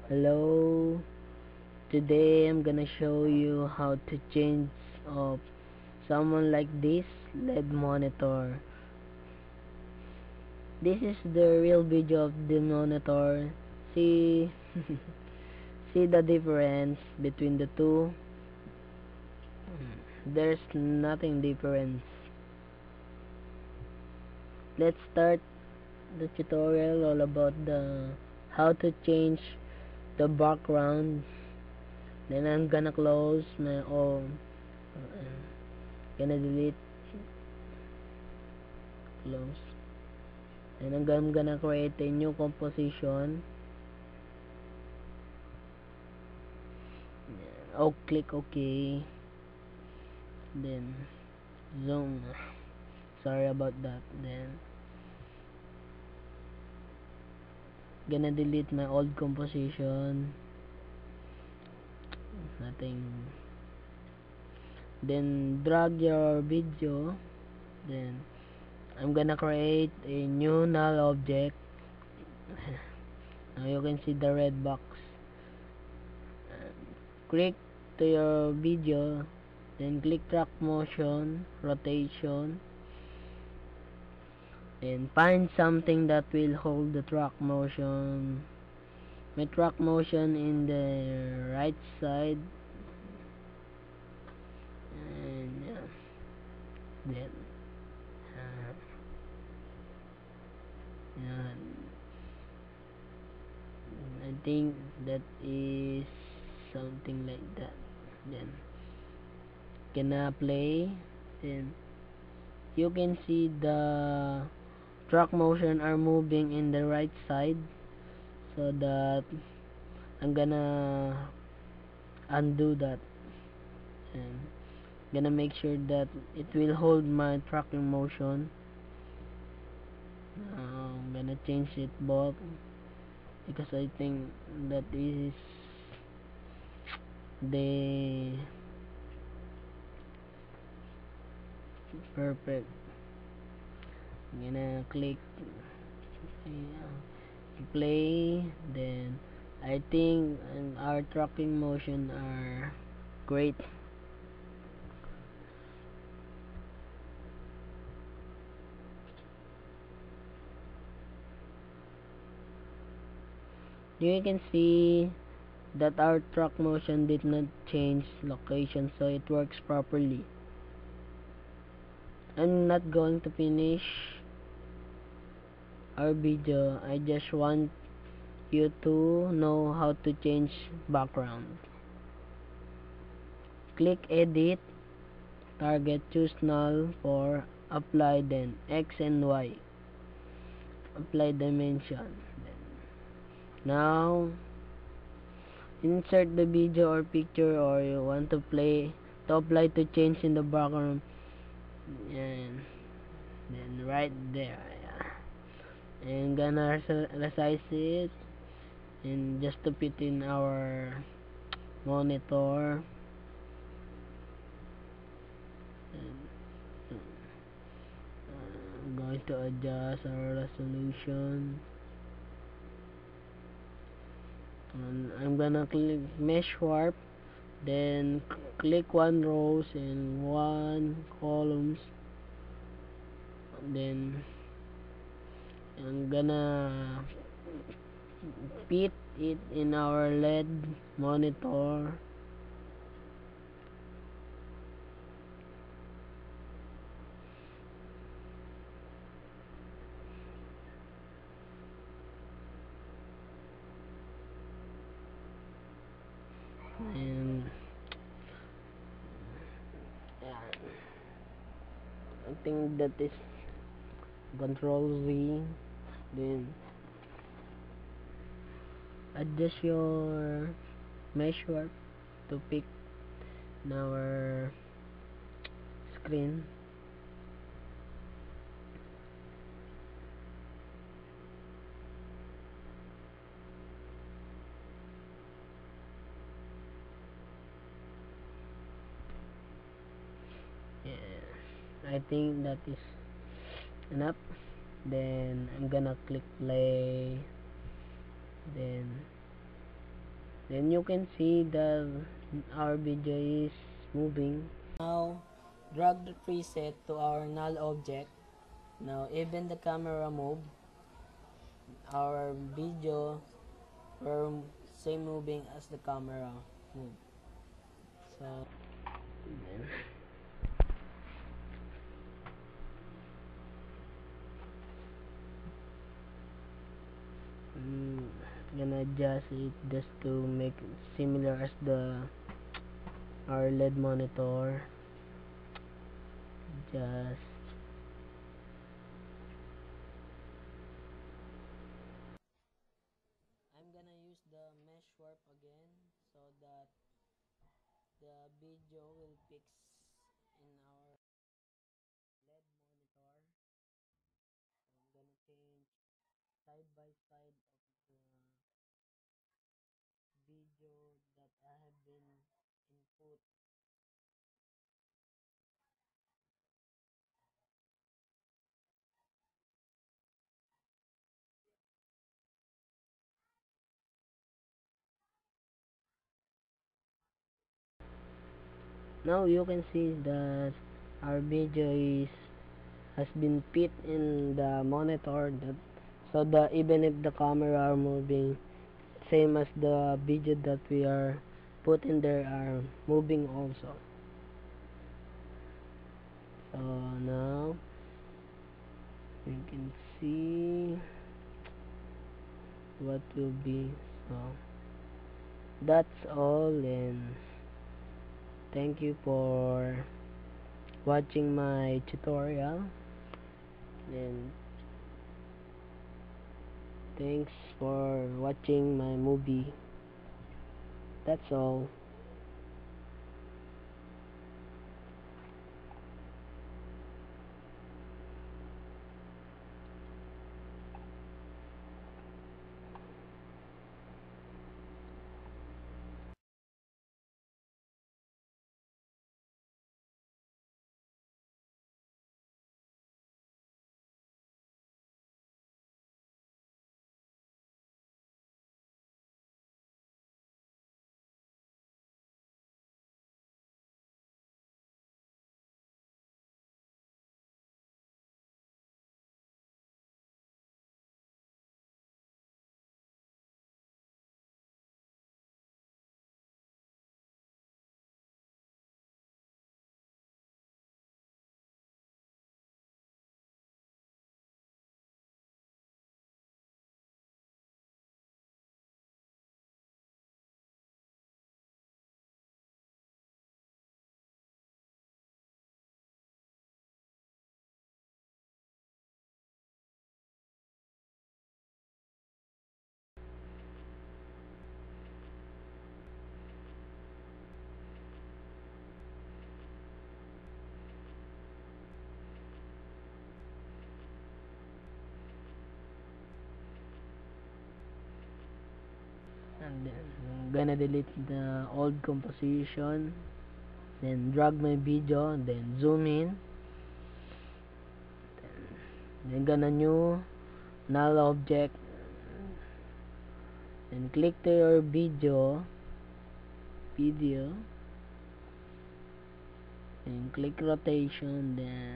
Hello, today I'm gonna show you how to change of someone like this LED monitor. This is the real video of the monitor. See see the difference between the two. There's nothing difference. Let's start the tutorial all about the how to change the background. Then I'm gonna close my gonna delete, close, and I'm gonna create a new composition. Oh, click OK, then zoom. Sorry about that. Then gonna delete my old composition, nothing. Then drag your video. Then I'm gonna create a new null object. Now you can see the red box. Click to your video, then click track motion, rotation, and find something that will hold the track motion. My track motion in the right side, and yeah, then uh, yeah, I think that is something like that. Then gonna play, then you can see the track motion are moving in the right side, so that I'm gonna undo that, and gonna make sure that it will hold my tracking motion. I'm gonna change it both because I think that is the perfect. I'm gonna click play, then I think our tracking motion are great. You can see that our track motion did not change location, so it works properly. I'm not going to finish our video. I just want you to know how to change background. Click edit, target, choose null for apply, then X and Y, apply dimension. Now insert the video or picture or you want to play to apply to change in the background, and then right there, yeah. And gonna resize it and just to fit in our monitor. And I'm going to adjust our resolution, and I'm gonna click mesh warp, then click one rows and one columns, then I'm gonna fit it in our LED monitor. And yeah, I think that is control Z, then adjust your mesh warp to pick in our screen. Yeah, I think that is enough. Then I'm gonna click play, then then you can see that our video is moving. Now drag the preset to our null object. Now even the camera move, our video will same moving as the camera move. So then, gonna adjust it just to make it similar as the our LED monitor. Just I'm gonna use the mesh warp again so that the video will fix in our LED monitor. So I'm gonna change side by side of the video that I have been input. Now you can see that our video is has been fit in the monitor, that so that even if the camera are moving, same as the video that we are put in there are moving also. So now you can see what will be. So that's all, and thank you for watching my tutorial, and thanks for watching my movie. That's all. And then I'm gonna delete the old composition, then drag my video, then zoom in, then gonna new null object, and click to your video and click rotation, then